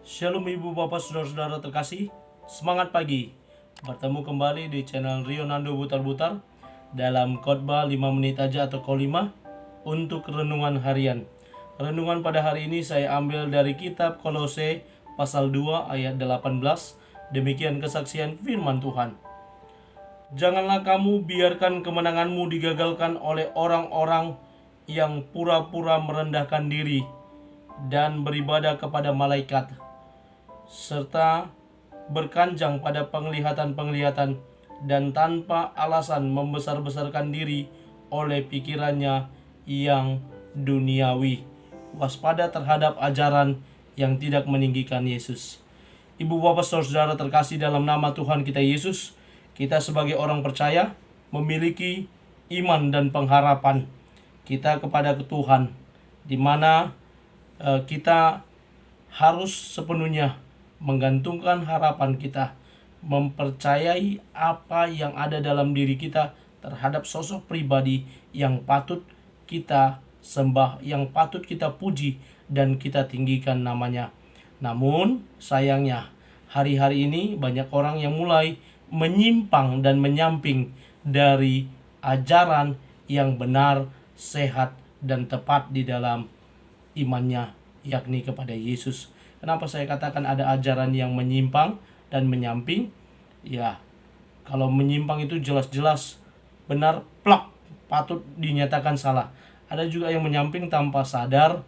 Shalom ibu bapak saudara-saudara terkasih. Semangat pagi. Bertemu kembali di channel Rionando Butar-Butar dalam khotbah 5 menit aja atau kolima untuk renungan harian. Renungan pada hari ini saya ambil dari kitab Kolose pasal 2 ayat 18. Demikian kesaksian firman Tuhan. Janganlah kamu biarkan kemenanganmu digagalkan oleh orang-orang yang pura-pura merendahkan diri dan beribadah kepada malaikat, serta berkanjang pada penglihatan-penglihatan dan tanpa alasan membesar-besarkan diri oleh pikirannya yang duniawi. Waspada terhadap ajaran yang tidak meninggikan Yesus. Ibu bapak saudara terkasih dalam nama Tuhan kita Yesus, kita sebagai orang percaya memiliki iman dan pengharapan kita kepada Tuhan, di mana kita harus sepenuhnya menggantungkan harapan kita, mempercayai apa yang ada dalam diri kita terhadap sosok pribadi yang patut kita sembah, yang patut kita puji dan kita tinggikan namanya. Namun sayangnya hari-hari ini banyak orang yang mulai menyimpang dan menyamping dari ajaran yang benar, sehat dan tepat di dalam imannya, yakni kepada Yesus. Kenapa saya katakan ada ajaran yang menyimpang dan menyamping? Ya, kalau menyimpang itu jelas-jelas benar plak, patut dinyatakan salah. Ada juga yang menyamping tanpa sadar,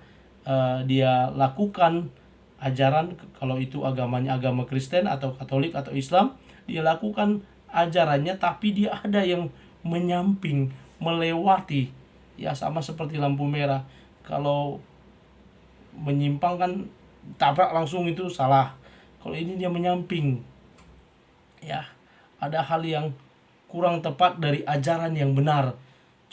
dia lakukan ajaran, kalau itu agamanya agama Kristen atau Katolik atau Islam, dia lakukan ajarannya tapi dia ada yang menyamping, melewati. Ya sama seperti lampu merah. Kalau menyimpang kan tabrak langsung, itu salah. Kalau ini dia menyamping, ya ada hal yang kurang tepat dari ajaran yang benar.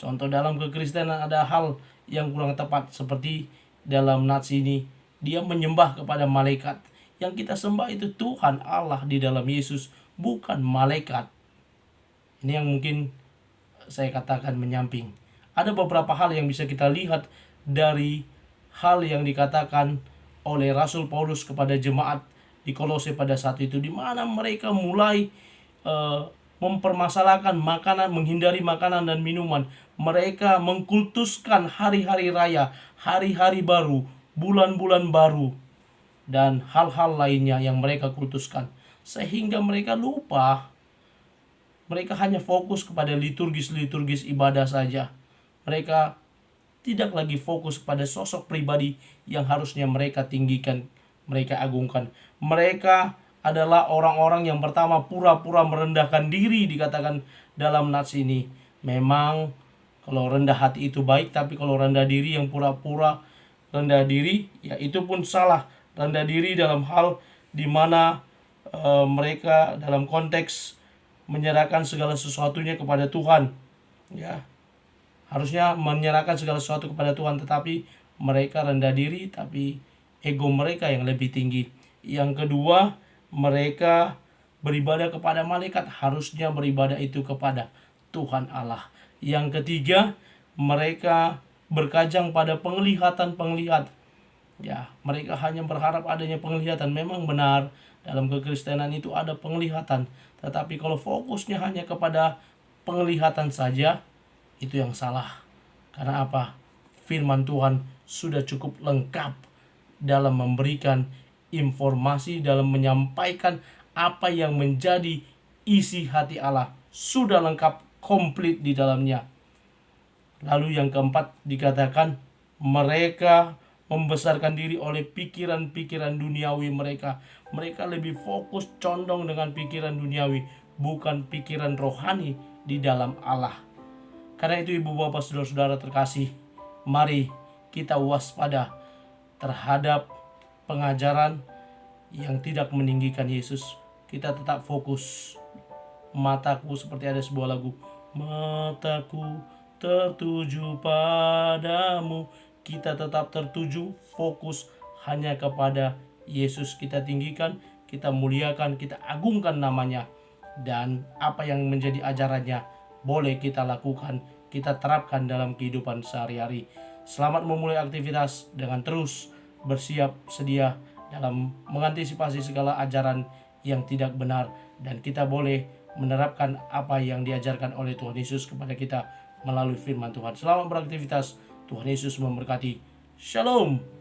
Contoh dalam kekristenan ada hal yang kurang tepat, seperti dalam nats ini dia menyembah kepada malaikat. Yang kita sembah itu Tuhan Allah di dalam Yesus, bukan malaikat. Ini yang mungkin saya katakan menyamping. Ada beberapa hal yang bisa kita lihat dari hal yang dikatakan oleh Rasul Paulus kepada jemaat di Kolose pada saat itu, di mana mereka mulai mempermasalahkan makanan, menghindari makanan dan minuman. Mereka mengkultuskan hari-hari raya, hari-hari baru, bulan-bulan baru, dan hal-hal lainnya yang mereka kultuskan, sehingga mereka lupa. Mereka hanya fokus kepada liturgis ibadah saja. Mereka tidak lagi fokus pada sosok pribadi yang harusnya mereka tinggikan, mereka agungkan. Mereka adalah orang-orang yang pertama pura-pura merendahkan diri, dikatakan dalam nats ini. Memang kalau rendah hati itu baik, tapi kalau rendah diri yang pura-pura rendah diri, ya itu pun salah. Rendah diri dalam hal di mana mereka dalam konteks menyerahkan segala sesuatunya kepada Tuhan, ya harusnya menyerahkan segala sesuatu kepada Tuhan, tetapi mereka rendah diri, tapi ego mereka yang lebih tinggi. Yang kedua, mereka beribadah kepada malaikat, harusnya beribadah itu kepada Tuhan Allah. Yang ketiga, mereka berkajang pada penglihatan. Ya, mereka hanya berharap adanya penglihatan. Memang benar dalam kekristenan itu ada penglihatan, tetapi kalau fokusnya hanya kepada penglihatan saja, itu yang salah. Karena apa? Firman Tuhan sudah cukup lengkap dalam memberikan informasi, dalam menyampaikan apa yang menjadi isi hati Allah. Sudah lengkap, komplit di dalamnya. Lalu yang keempat dikatakan mereka membesarkan diri oleh pikiran-pikiran duniawi mereka. Mereka lebih fokus condong dengan pikiran duniawi, bukan pikiran rohani di dalam Allah. Karena itu ibu bapak saudara-saudara terkasih, mari kita waspada terhadap pengajaran yang tidak meninggikan Yesus. Kita tetap fokus. Mataku, seperti ada sebuah lagu, mataku tertuju padamu. Kita tetap tertuju, fokus hanya kepada Yesus. Kita tinggikan, kita muliakan, kita agungkan namanya. Dan apa yang menjadi ajarannya boleh kita lakukan, kita terapkan dalam kehidupan sehari-hari. Selamat memulai aktivitas dengan terus bersiap sedia dalam mengantisipasi segala ajaran yang tidak benar, dan kita boleh menerapkan apa yang diajarkan oleh Tuhan Yesus kepada kita melalui firman Tuhan. Selamat beraktivitas. Tuhan Yesus memberkati. Shalom.